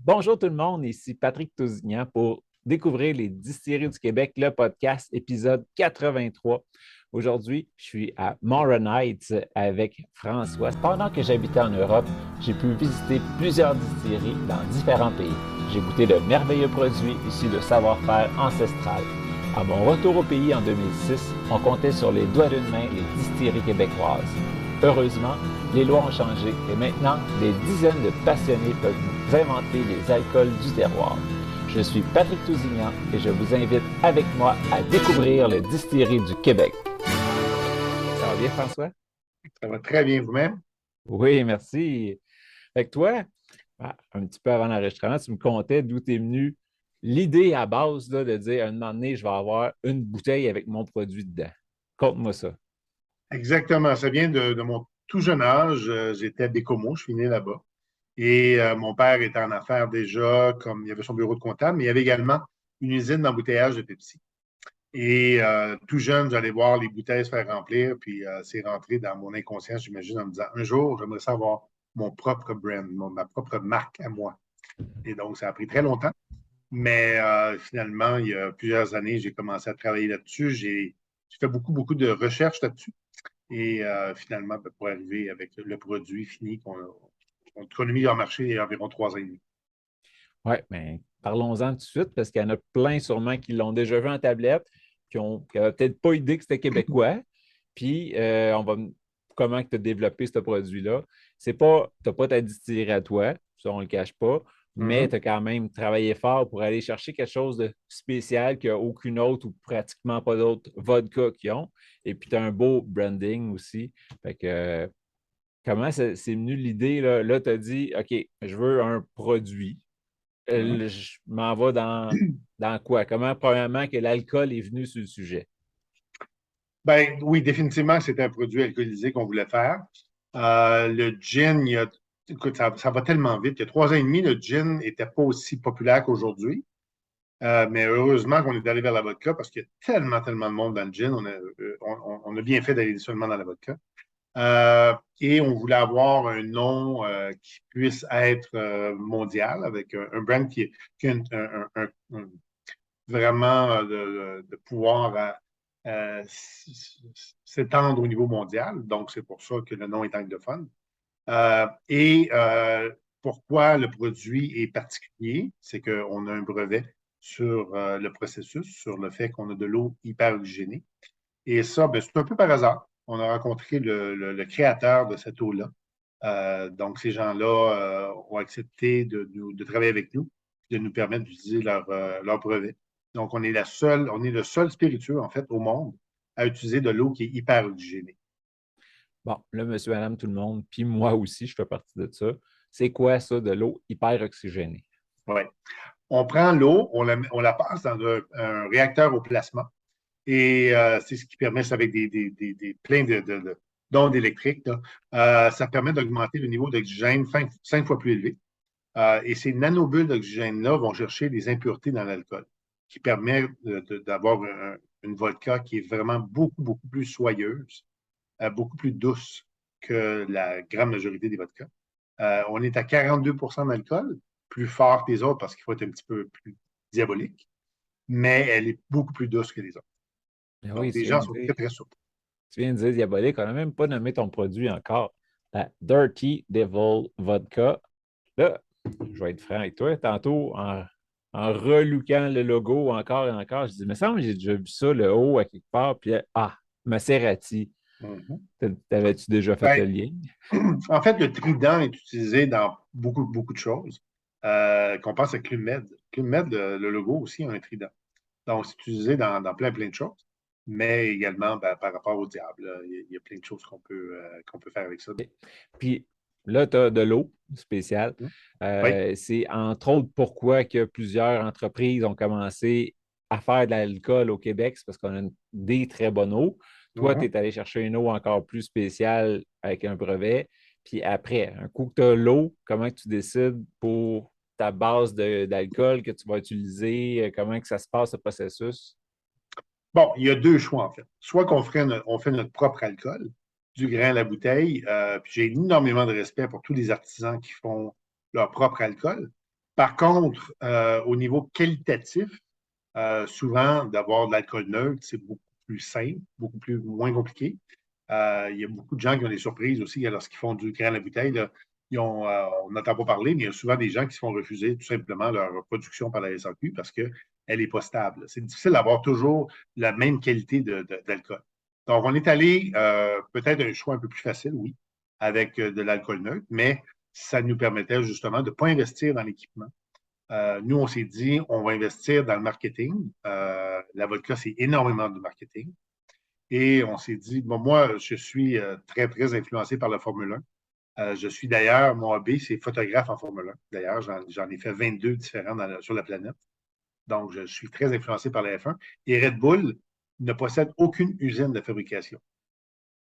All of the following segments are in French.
Bonjour tout le monde, ici Patrick Tousignan pour découvrir les distilleries du Québec, le podcast, épisode 83. Aujourd'hui, je suis à Morin Heights avec François. Pendant que j'habitais en Europe, j'ai pu visiter plusieurs distilleries dans différents pays. J'ai goûté de merveilleux produits issus de savoir-faire ancestral. À mon retour au pays en 2006, on comptait sur les doigts d'une main les distilleries québécoises. Heureusement, les lois ont changé et maintenant, des dizaines de passionnés peuvent nous inventer les alcools du terroir. Je suis Patrick Tousignan et je vous invite avec moi à découvrir les distilleries du Québec. Ça va bien, François? Ça va très bien vous-même? Oui, merci. Avec toi, un petit peu avant l'enregistrement, tu me contais d'où t'es venu l'idée à base là, de dire un moment donné, je vais avoir une bouteille avec mon produit dedans. Conte-moi ça. Exactement. Ça vient de mon tout jeune âge. J'étais à Bécomo, je suis né là-bas. Et mon père était en affaires déjà, comme il avait son bureau de comptable, mais il y avait également une usine d'embouteillage de Pepsi. Et tout jeune, j'allais voir les bouteilles se faire remplir, puis c'est rentré dans mon inconscient, j'imagine, en me disant, un jour, j'aimerais savoir mon propre brand, ma propre marque à moi. Et donc, ça a pris très longtemps. Mais finalement, il y a plusieurs années, j'ai commencé à travailler là-dessus. J'ai fait beaucoup de recherches là-dessus. Et finalement, pour arriver avec le produit fini qu'on a mis en marché il y a environ 3 ans et demi. Oui, mais parlons-en tout de suite parce qu'il y en a plein sûrement qui l'ont déjà vu en tablette, qui n'avaient peut-être pas idée que c'était québécois. Puis, comment tu as développé ce produit-là? Tu n'as pas ta distillerie à toi, ça, on ne le cache pas, mais Mhm. tu as quand même travaillé fort pour aller chercher quelque chose de spécial qu'il n'y a aucune autre ou pratiquement pas d'autres vodka qui ont. Et puis, tu as un beau branding aussi. Fait que, comment c'est venu l'idée? Là tu as dit, OK, je veux un produit. Mhm. Je m'en vais dans quoi? Comment, premièrement, que l'alcool est venu sur le sujet? Ben oui, définitivement, c'est un produit alcoolisé qu'on voulait faire. Le gin, écoute, ça va tellement vite. Il y a 3 ans et demi, le gin n'était pas aussi populaire qu'aujourd'hui. Mais heureusement qu'on est allé vers la vodka parce qu'il y a tellement de monde dans le gin. On a bien fait d'aller seulement dans la vodka. Et on voulait avoir un nom qui puisse être mondial avec un brand qui a vraiment de pouvoir s'étendre au niveau mondial. Donc, c'est pour ça que le nom est anglophone. Et pourquoi le produit est particulier, c'est qu'on a un brevet sur le processus, sur le fait qu'on a de l'eau hyper oxygénée. Et ça, ben, c'est un peu par hasard. On a rencontré le créateur de cette eau-là. Donc, ces gens-là ont accepté de travailler avec nous, de nous permettre d'utiliser leur brevet. Donc, on est le seul spiritueux, en fait, au monde à utiliser de l'eau qui est hyper oxygénée. Bon, là, monsieur, madame, tout le monde, puis moi aussi, je fais partie de ça. C'est quoi ça, de l'eau hyper oxygénée? Ouais. On prend l'eau, on la passe dans un réacteur au plasma. Et c'est ce qui permet, ça avec plein d'ondes électriques, là, ça permet d'augmenter le niveau d'oxygène 5 fois plus élevé. Et ces nanobulles d'oxygène-là vont chercher des impuretés dans l'alcool, qui permet d'avoir une vodka qui est vraiment beaucoup plus soyeuse, beaucoup plus douce que la grande majorité des vodkas. On est à 42 d'alcool, plus fort que les autres parce qu'il faut être un petit peu plus diabolique, mais elle est beaucoup plus douce que les autres. Ben oui, Donc, les gens sont très souples. tu viens de dire diabolique, on n'a même pas nommé ton produit encore. La Dirty Devil Vodka. Là, je vais être franc avec toi, tantôt, en relooking le logo encore et encore, je dis, mais ça, j'ai déjà vu ça, le haut, à quelque part, puis Maserati. Mhm. T'avais-tu déjà fait le Ben, lien? en fait, le trident est utilisé dans beaucoup de choses. Qu'on pense à Club Med. Club Med, le logo aussi a un trident. Donc, c'est utilisé dans plein de choses, mais également ben, par rapport au diable. Il y a plein de choses qu'on peut faire avec ça. Puis là, tu as de l'eau spéciale. Oui. C'est entre autres pourquoi que plusieurs entreprises ont commencé à faire de l'alcool au Québec, c'est parce qu'on a des très bonnes eaux. Toi, tu Mhm. es allé chercher une eau encore plus spéciale avec un brevet. Puis après, un coup que tu as l'eau, comment tu décides pour ta base d'alcool que tu vas utiliser? Comment que ça se passe, ce processus? Bon, il y a deux choix, en fait. Soit on fait notre propre alcool, du grain à la bouteille. Puis j'ai énormément de respect pour tous les artisans qui font leur propre alcool. Par contre, au niveau qualitatif, souvent, d'avoir de l'alcool neutre, c'est beaucoup plus simple, moins compliqué. Il y a beaucoup de gens qui ont des surprises aussi lorsqu'ils font du grain à la bouteille. Là, on n'entend pas parler, mais il y a souvent des gens qui se font refuser tout simplement leur production par la SAQ parce qu'elle n'est pas stable. C'est difficile d'avoir toujours la même qualité d'alcool. Donc, on est allé peut-être un choix un peu plus facile, oui, avec de l'alcool neutre, mais ça nous permettait justement de ne pas investir dans l'équipement. Nous, on s'est dit, on va investir dans le marketing. La vodka, c'est énormément de marketing. Et on s'est dit, bon, moi, je suis très, très influencé par la Formule 1. Je suis d'ailleurs, mon hobby, c'est photographe en Formule 1. D'ailleurs, j'en ai fait 22 différents sur la planète. Donc, je suis très influencé par la F1. Et Red Bull ne possède aucune usine de fabrication.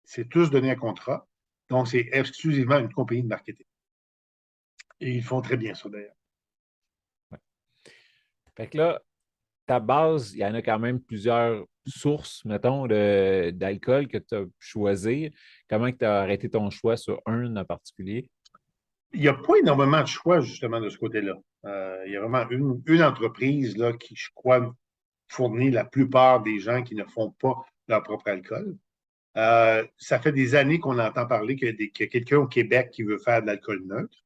C'est tous donné à contrat. Donc, c'est exclusivement une compagnie de marketing. Et ils font très bien ça, d'ailleurs. Ouais. Fait que là, ta base, il y en a quand même plusieurs sources, mettons, d'alcool que tu as choisi. Comment tu as arrêté ton choix sur un en particulier? Il n'y a pas énormément de choix, justement, de ce côté-là. Il y a vraiment une entreprise là, qui, je crois, fournit la plupart des gens qui ne font pas leur propre alcool. Ça fait des années qu'on entend parler qu'il y a quelqu'un au Québec qui veut faire de l'alcool neutre.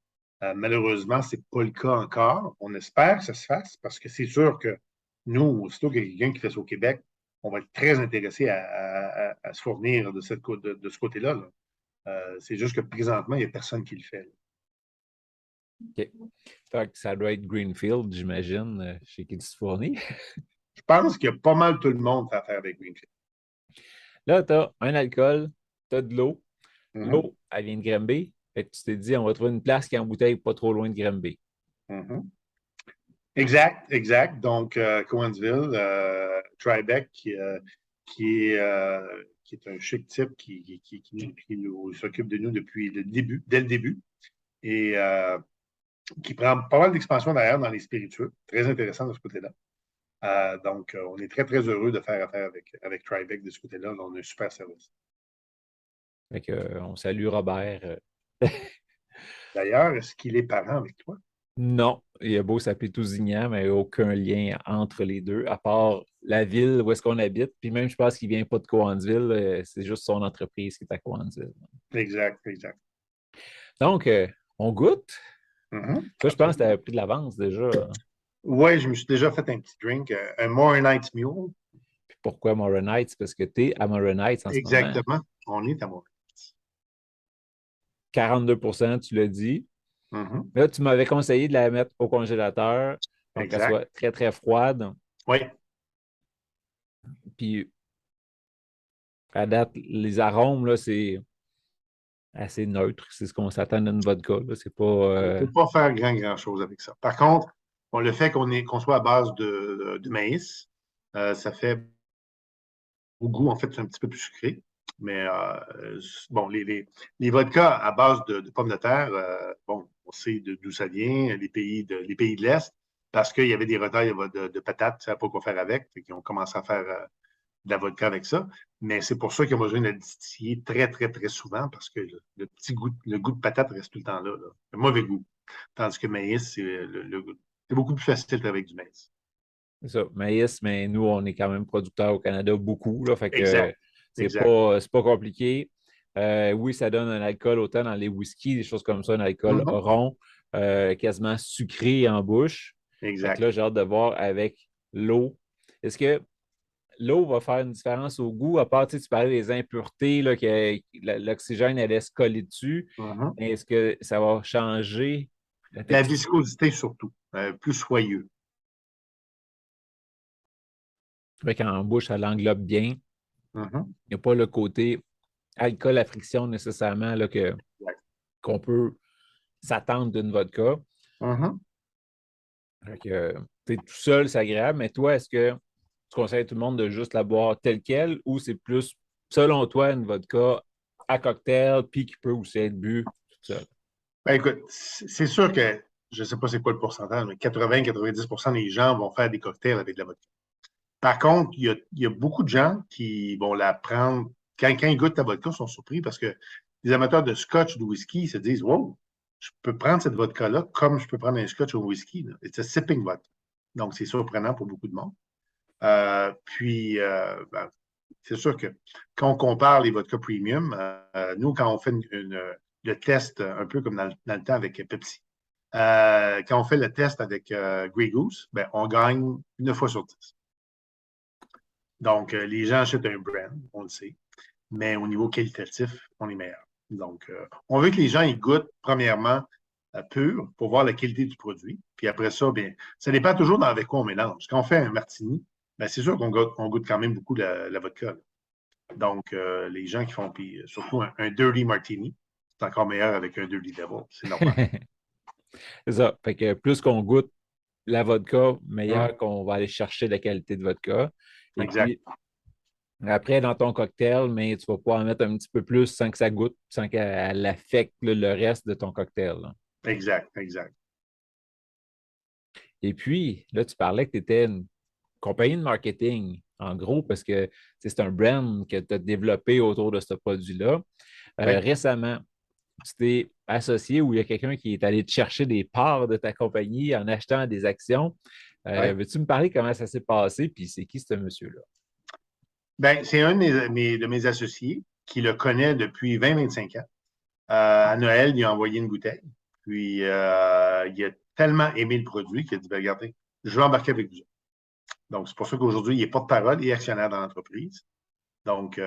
Malheureusement, ce n'est pas le cas encore. On espère que ça se fasse parce que c'est sûr que nous, aussitôt qu'il y a quelqu'un qui fait ça au Québec, on va être très intéressé à se fournir de ce côté-là. Là. C'est juste que présentement, il n'y a personne qui le fait. Là. OK. Fait que ça doit être Greenfield, j'imagine, chez qui tu te fournis. Je pense qu'il y a pas mal tout le monde à faire avec Greenfield. Là, tu as un alcool, tu as de l'eau. Mm-hmm. L'eau, elle vient de Granby. Fait que tu t'es dit, on va trouver une place qui est en bouteille pas trop loin de Granby. Mm-hmm. Exact. Donc, Cowansville, Tribec, qui est un chic type qui nous s'occupe de nous dès le début, et qui prend pas mal d'expansion derrière dans les spiritueux. Très intéressant de ce côté-là. Donc, on est très, très heureux de faire affaire avec Tribec de ce côté-là. On a un super service. Fait que, on salue Robert. D'ailleurs, est-ce qu'il est parent avec toi? Non, il a beau s'appeler Tousignan, mais il n'y a aucun lien entre les deux, à part la ville où est-ce qu'on habite. Puis même, je pense qu'il ne vient pas de Cowansville, c'est juste son entreprise qui est à Cowansville. Exact. Donc, on goûte. Mm-hmm. Toi, je pense que tu avais pris de l'avance déjà. Oui, je me suis déjà fait un petit drink, un Moronite Mule. Puis pourquoi Moronite? Parce que tu es à Moronite en ce moment. Exactement. On est à Moronite. 42 tu l'as dit. Mm-hmm. Là, tu m'avais conseillé de la mettre au congélateur pour qu'elle soit très, très froide. Oui. Puis, à date, les arômes, là, c'est assez neutre. C'est ce qu'on s'attend d'une vodka. C'est pas, On ne peut pas faire grand-chose avec ça. Par contre, le fait qu'on soit à base de maïs, ça fait au goût, en fait, c'est un petit peu plus sucré. Mais bon, les vodkas à base de pommes de terre, bon, on sait d'où ça vient, les pays de l'Est, parce qu'il y avait des retails de patates, ça ne savait pas quoi faire avec. Ils ont commencé à faire de la vodka avec ça. Mais c'est pour ça qu'ils ont besoin de la distiller très, très, très souvent, parce que le goût de patate reste tout le temps là. Le mauvais goût. Tandis que maïs, c'est beaucoup plus facile avec du maïs. C'est ça, maïs, mais nous, on est quand même producteurs au Canada beaucoup. Là, fait que Exact. c'est pas compliqué. Oui, ça donne un alcool autant dans les whiskies, des choses comme ça, un alcool rond, quasiment sucré en bouche. Exact. Là, j'ai hâte de voir avec l'eau. Est-ce que l'eau va faire une différence au goût, à part, tu parlais des impuretés, là, que l'oxygène allait se coller dessus. Est-ce que ça va changer la viscosité surtout, plus soyeux. En bouche, ça l'englobe bien. Il n'y a pas le côté alcool à friction nécessairement là, qu'on peut s'attendre d'une vodka. Tout seul, c'est agréable, mais toi, est-ce que tu conseilles à tout le monde de juste la boire telle qu'elle ou c'est plus, selon toi, une vodka à cocktail puis qui peut aussi être bu toute seule? Ben écoute, c'est sûr que, je ne sais pas c'est quoi le pourcentage, mais 80-90% des gens vont faire des cocktails avec de la vodka. Par contre, il y a beaucoup de gens qui vont la prendre, quand ils goûtent la vodka, ils sont surpris parce que les amateurs de scotch, de whisky, se disent « Wow, je peux prendre cette vodka-là comme je peux prendre un scotch ou un whisky. Là. C'est un sipping vodka. Donc, c'est surprenant pour beaucoup de monde. Ben, c'est sûr que quand on compare les vodkas premium, nous, quand on fait le test, un peu comme dans le temps avec Pepsi, quand on fait le test avec Grey Goose, ben, on gagne 9 fois sur 10. Donc, les gens achètent un brand, on le sait, mais au niveau qualitatif, on est meilleur. Donc, on veut que les gens ils goûtent, premièrement, pur pour voir la qualité du produit. Puis après ça, bien, ça dépend toujours avec quoi on mélange. Quand on fait un martini, bien, c'est sûr qu'on goûte quand même beaucoup la vodka. Là. Donc, les gens qui font, puis surtout un dirty martini, c'est encore meilleur avec un dirty devil. C'est normal. C'est ça. Fait que plus qu'on goûte la vodka, meilleur qu'on va aller chercher la qualité de vodka. Et exact. Puis, après, dans ton cocktail, mais tu vas pouvoir en mettre un petit peu plus sans que ça goûte, sans qu'elle affecte le reste de ton cocktail. Là. Exact, exact. Et puis, là, tu parlais que tu étais une compagnie de marketing, en gros, parce que c'est un brand que tu as développé autour de ce produit-là. Oui. Récemment, tu t'es associé ou il y a quelqu'un qui est allé te chercher des parts de ta compagnie en achetant des actions. Oui. Veux-tu me parler comment ça s'est passé? Puis c'est qui ce monsieur-là? Bien, c'est un de mes associés qui le connaît depuis 20-25 ans. À Noël, il a envoyé une bouteille. Puis, il a tellement aimé le produit qu'il a dit, ben, regardez, je vais embarquer avec vous. Donc, c'est pour ça qu'aujourd'hui, il est porte-parole et actionnaire dans l'entreprise. Donc,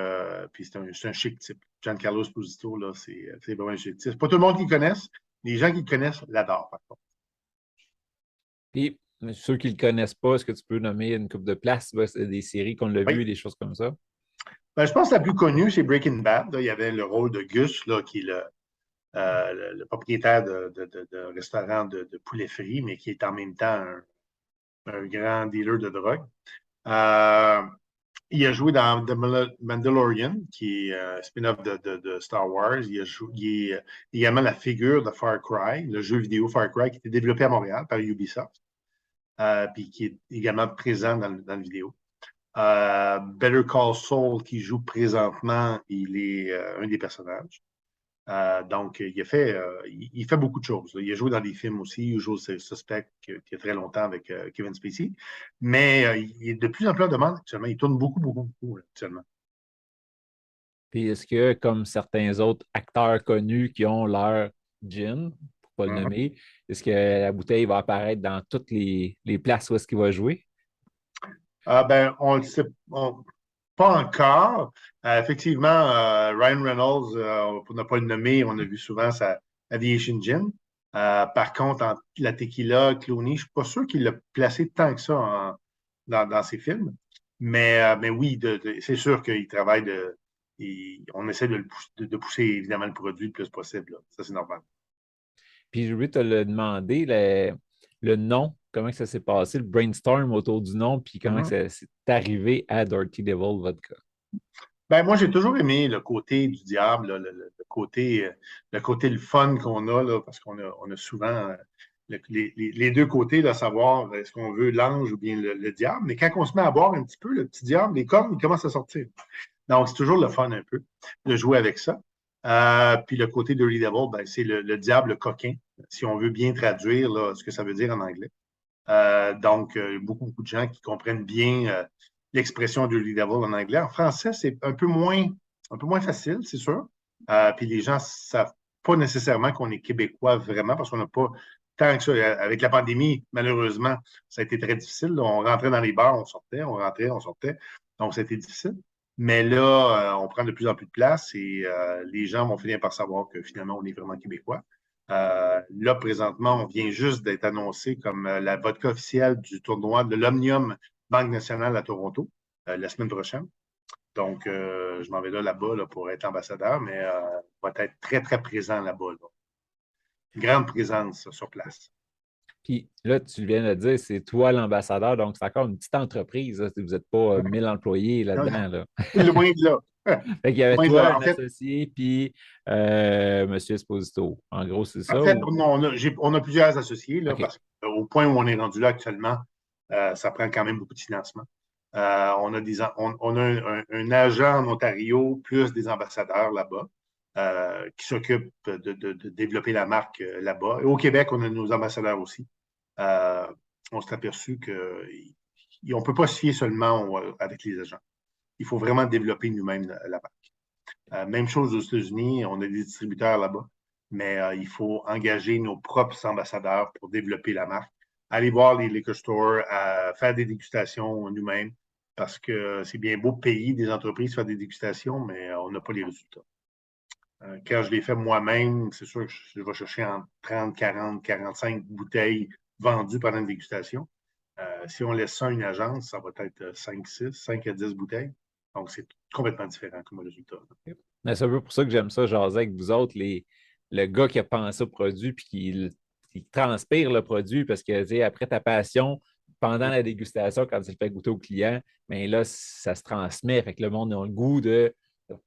puis c'est un chic type. Giancarlo Esposito, là, c'est vraiment un chic type. C'est pas tout le monde qui le connaisse. Les gens qui le connaissent l'adorent, par contre. Puis, ceux qui ne le connaissent pas, est-ce que tu peux nommer une couple de places, des séries qu'on l'a vues, des choses comme ça? Ben, je pense que la plus connue, c'est Breaking Bad. Là, il y avait le rôle de Gus, là, qui est le propriétaire de restaurant de poulet frit, mais qui est en même temps un grand dealer de drogue. Il a joué dans The Mandalorian, qui est un spin-off de Star Wars. Il est également la figure de Far Cry, le jeu vidéo Far Cry, qui a été développé à Montréal par Ubisoft, puis qui est également présent dans le vidéo. Better Call Saul, qui joue présentement, il est un des personnages. Donc, il fait beaucoup de choses. Il a joué dans des films aussi. Il joue au Suspect il y a très longtemps avec Kevin Spacey. Mais il est de plus en plus en demande actuellement. Il tourne beaucoup, beaucoup, beaucoup actuellement. Puis est-ce que, comme certains autres acteurs connus qui ont leur gin, pour ne pas le nommer, est-ce que la bouteille va apparaître dans toutes les places où est-ce qu'il va jouer? Ben, on le sait pas encore. Effectivement, Ryan Reynolds, pour ne pas le nommer, on a vu souvent sa Aviation Gin. Par contre, la tequila Clooney, je ne suis pas sûr qu'il l'a placé tant que ça dans ses films. Mais oui, c'est sûr qu'il travaille on essaie de pousser évidemment le produit le plus possible. Là. Ça, c'est normal. Puis je voulais te le demander, le nom, comment ça s'est passé, le brainstorm autour du nom, puis comment ça s'est arrivé à Dirty Devil Vodka? Ben, moi, j'ai toujours aimé le côté du diable, là, le côté le fun qu'on a, là, parce qu'on a souvent les deux côtés, à savoir est-ce qu'on veut l'ange ou bien le diable. Mais quand on se met à boire un petit peu, le petit diable, les cornes, ils commencent à sortir. Donc, c'est toujours le fun un peu de jouer avec ça. Puis le côté de Dirty Devil, ben, c'est le diable coquin, si on veut bien traduire là, ce que ça veut dire en anglais. Donc, beaucoup de gens qui comprennent bien l'expression Dirty Devil en anglais. En français, c'est un peu moins facile, c'est sûr. Puis les gens ne savent pas nécessairement qu'on est québécois vraiment parce qu'on n'a pas tant que ça. Avec la pandémie, malheureusement, ça a été très difficile. Là. On rentrait dans les bars, on sortait, on rentrait, on sortait. Donc, ça a été difficile. Mais là, on prend de plus en plus de place et les gens vont finir par savoir que finalement, on est vraiment québécois. Là, présentement, on vient juste d'être annoncé comme la vodka officielle du tournoi de l'Omnium Banque nationale à Toronto la semaine prochaine. Donc, je m'en vais là-bas pour être ambassadeur, mais va être très, très présent là-bas. Là. Une grande présence sur place. Puis là, tu viens de dire, c'est toi l'ambassadeur, donc c'est encore une petite entreprise. Là, vous n'êtes pas 1000 employés là-dedans. Là. Loin de là. Fait qu'il y avait toi, un associé, puis M. Esposito. En gros, c'est ça? En fait, on a plusieurs associés, là, okay. Parce qu'au point où on est rendu là actuellement, ça prend quand même beaucoup de financement. On a un agent en Ontario, plus des ambassadeurs là-bas. qui s'occupent de développer la marque là-bas. Et au Québec, on a nos ambassadeurs aussi. On s'est aperçu qu'on ne peut pas se fier seulement avec les agents. Il faut vraiment développer nous-mêmes la marque. Même chose aux États-Unis, on a des distributeurs là-bas, mais il faut engager nos propres ambassadeurs pour développer la marque. Aller voir les liquor stores, faire des dégustations nous-mêmes, parce que c'est bien beau payer des entreprises, faire des dégustations, mais on n'a pas les résultats. Quand je les fais moi-même, c'est sûr que je vais chercher entre 30, 40, 45 bouteilles vendues pendant une dégustation. Si on laisse ça à une agence, ça va être 5, 6, 5 à 10 bouteilles. Donc, c'est complètement différent comme résultat. Mais c'est un peu pour ça que j'aime ça, jaser avec vous autres, le gars qui a pensé au produit puis qui transpire le produit parce que, tu sais, après ta passion, pendant la dégustation, quand tu le fais goûter au client, mais là, ça se transmet. Fait que le monde a le goût de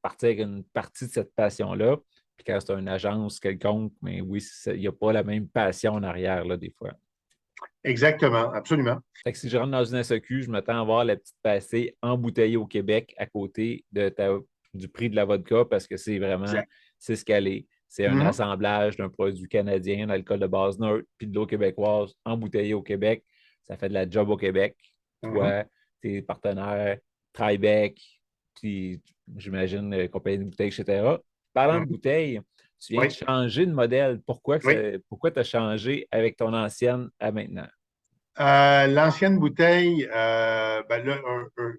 partir avec une partie de cette passion-là. Puis quand c'est une agence quelconque, mais oui, il n'y a pas la même passion en arrière, là, des fois. Exactement, absolument. Fait que si je rentre dans une SAQ, je m'attends à voir la petite passée embouteillée au Québec à côté du prix de la vodka parce que c'est vraiment, c'est ce qu'elle est. C'est un assemblage d'un produit canadien, d'alcool de base neutre, puis de l'eau québécoise embouteillée au Québec. Ça fait de la job au Québec. Toi, tes partenaires, Tribec, puis j'imagine compagnie de bouteilles, etc. Parlant de bouteilles, tu viens de changer de modèle. Pourquoi tu as changé avec ton ancienne à maintenant? L'ancienne bouteille,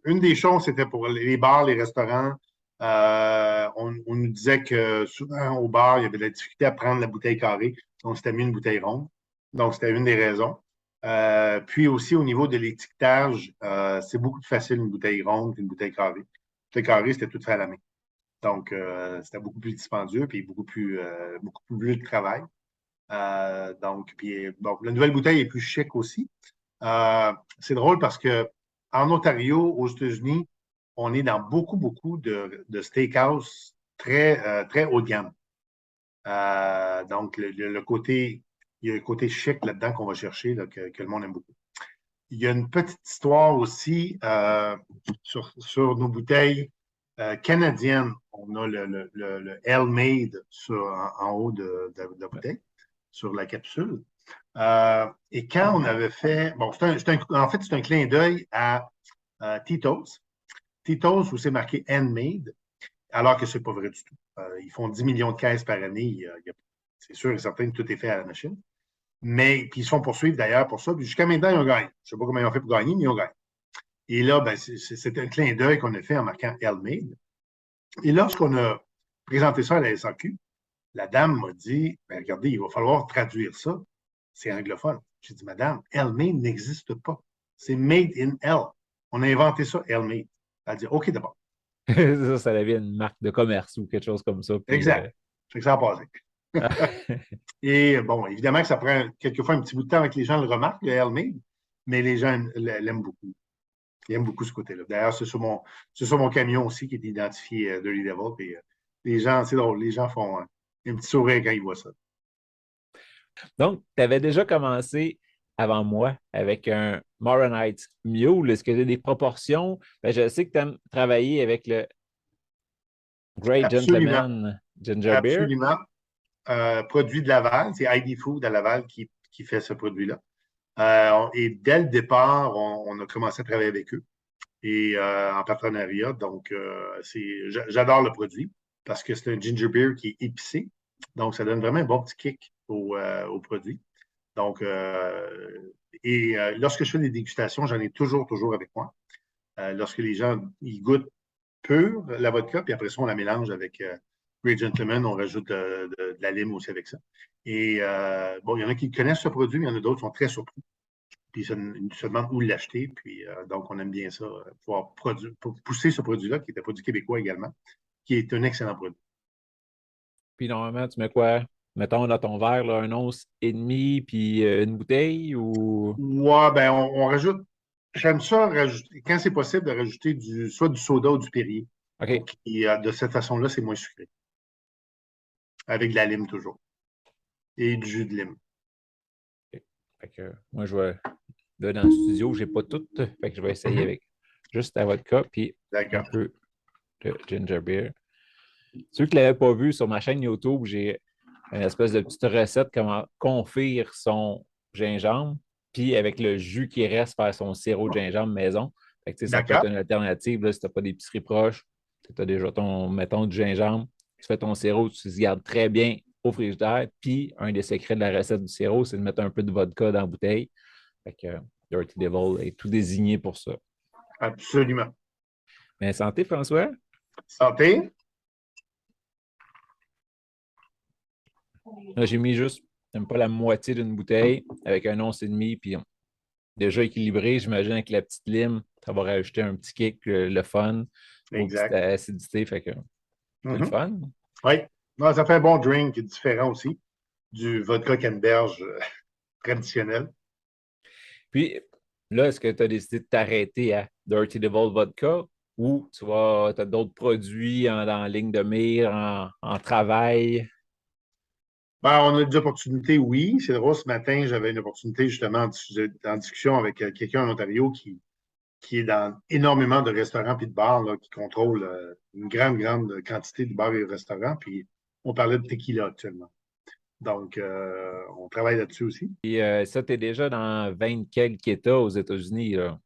une des choses, c'était pour les bars, les restaurants. On nous disait que souvent au bar, il y avait de la difficulté à prendre la bouteille carrée. Donc, c'était mis une bouteille ronde. Donc, c'était une des raisons. Puis aussi, au niveau de l'étiquetage, c'est beaucoup plus facile une bouteille ronde qu'une bouteille carrée. Une bouteille carrée, c'était tout fait à la main. Donc, c'était beaucoup plus dispendieux puis beaucoup plus de travail. Donc, la nouvelle bouteille est plus chic aussi. C'est drôle parce que en Ontario, aux États-Unis, on est dans beaucoup de steakhouse très haut de gamme. Donc, il y a le côté chic là-dedans qu'on va chercher, là, que le monde aime beaucoup. Il y a une petite histoire aussi sur nos bouteilles canadiennes. On a le L-Made en haut de la bouteille, sur la capsule. Et quand on avait fait... Bon, en fait, c'est un clin d'œil à Tito's. Tito's, où c'est marqué Handmade, alors que ce n'est pas vrai du tout. Ils font 10 millions de caisses par année. C'est sûr et certain que tout est fait à la machine. Mais, puis ils se font poursuivre d'ailleurs pour ça. Puis jusqu'à maintenant, ils ont gagné. Je ne sais pas comment ils ont fait pour gagner, mais ils ont gagné. Et là, c'est un clin d'œil qu'on a fait en marquant Handmade. Et lorsqu'on a présenté ça à la SAQ, la dame m'a dit, regardez, il va falloir traduire ça. C'est anglophone. J'ai dit, madame, L-Made n'existe pas. C'est Made in L. On a inventé ça, L-Made. Elle a dit, OK, d'abord. ça devient une marque de commerce ou quelque chose comme ça. Puis, exact. C'est que ça a passé. Et bon, évidemment que ça prend quelquefois un petit bout de temps avec les gens le remarquent, le L-Made, mais les gens l'aiment beaucoup. Ils aiment beaucoup ce côté-là. D'ailleurs, c'est sur mon camion aussi qui est identifié Dirty Devil. Puis, les gens, c'est drôle, les gens font un petit sourire quand ils voient ça. Donc, tu avais déjà commencé avant moi avec un Moronite Mule. Est-ce que tu as des proportions? Je sais que tu aimes travailler avec le Great Gentleman Ginger Beer. Absolument. Produit de Laval, c'est ID Food à Laval qui fait ce produit-là. Et dès le départ, on a commencé à travailler avec eux et en partenariat. Donc, j'adore le produit parce que c'est un ginger beer qui est épicé. Donc, ça donne vraiment un bon petit kick au produit. Donc, lorsque je fais des dégustations, j'en ai toujours avec moi. Lorsque les gens ils goûtent pur la vodka, puis après ça, on la mélange avec Great Gentleman, on rajoute de la lime aussi avec ça. Et bon, il y en a qui connaissent ce produit, mais il y en a d'autres qui sont très surpris. Puis ils se demandent où l'acheter. Puis donc, on aime bien ça, pouvoir pousser ce produit-là, qui est un produit québécois également, qui est un excellent produit. Puis normalement, tu mets quoi? Mettons dans ton verre, là, 1 once et demi, puis une bouteille ou. Ouais, ben on rajoute. J'aime ça rajouter, quand c'est possible, de rajouter soit du soda ou du Perrier. OK. Et de cette façon-là, c'est moins sucré. Avec de la lime toujours. Et du jus de lime. Okay. Fait que moi, je vais. Là, dans le studio, je n'ai pas tout. Fait que je vais essayer avec juste la vodka, puis un peu de ginger beer. Ceux qui ne l'avaient pas vu sur ma chaîne YouTube, j'ai une espèce de petite recette comment confire son gingembre, puis avec le jus qui reste, faire son sirop de gingembre maison. Fait que, ça peut être D'accord. une alternative là, si tu n'as pas d'épicerie proche. Tu as déjà ton, mettons, du gingembre, tu fais ton sirop, tu le gardes très bien au frigidaire. Puis, un des secrets de la recette du sirop, c'est de mettre un peu de vodka dans la bouteille. Fait que Dirty Devil est tout désigné pour ça. Absolument. Mais santé, François. Santé. Là, j'ai mis juste, même pas la moitié d'une bouteille avec un once et demi, puis déjà équilibré, j'imagine, avec la petite lime, ça va rajouter un petit kick, le fun, aux petites Exact. acidités, fait que c'est le fun. Oui. Non, ça fait un bon drink différent aussi du vodka canneberge traditionnel. Puis là, est-ce que tu as décidé de t'arrêter à Dirty Devil Vodka ou tu as d'autres produits en ligne de mire, en travail? Ben, on a des opportunités, oui. C'est drôle, ce matin, j'avais une opportunité justement en discussion avec quelqu'un en Ontario qui est dans énormément de restaurants et de bars, là, qui contrôle une grande, grande quantité de bars et de restaurants. Puis on parlait de tequila actuellement. Donc, on travaille là-dessus aussi. Puis ça, tu es déjà dans 20 quelques États aux États-Unis, là.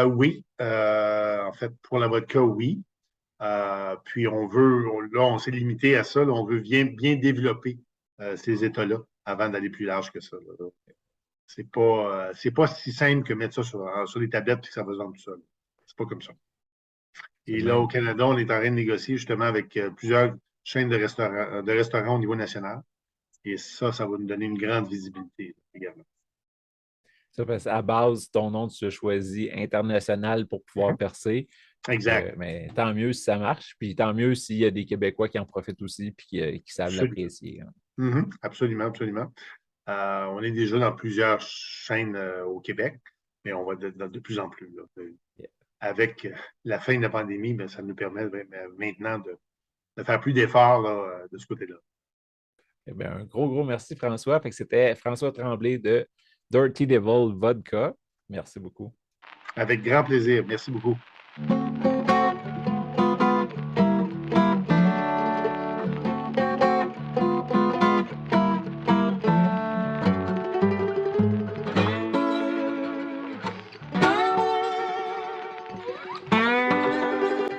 Oui. En fait, pour la vodka, oui. Puis on s'est limité à ça. Là, on veut bien développer ces États-là avant d'aller plus large que ça. Là. C'est pas si simple que mettre ça sur les tablettes et que ça va se vendre tout seul. C'est pas comme ça. Et là, au Canada, on est en train de négocier justement avec plusieurs chaînes de restaurants au niveau national. Et ça va nous donner une grande visibilité également. Ça, parce qu'à base, ton nom, tu l'as choisi international pour pouvoir percer. Exact. Mais tant mieux si ça marche, puis tant mieux s'il y a des Québécois qui en profitent aussi et qui savent l'apprécier. Absolument, absolument. On est déjà dans plusieurs chaînes au Québec, mais on va de plus en plus. Là. Yeah. Avec la fin de la pandémie, ça nous permet maintenant de faire plus d'efforts de ce côté-là. Eh bien, un gros merci, François. Fait que c'était François Tremblay de Dirty Devil Vodka. Merci beaucoup. Avec grand plaisir. Merci beaucoup.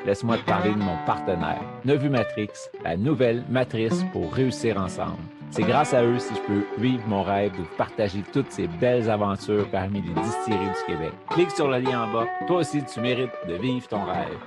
Laisse-moi te parler de mon partenaire, Nevu Matrix, la nouvelle matrice pour réussir ensemble. C'est grâce à eux si je peux vivre mon rêve de partager toutes ces belles aventures parmi les distilleries du Québec. Clique sur le lien en bas. Toi aussi, tu mérites de vivre ton rêve.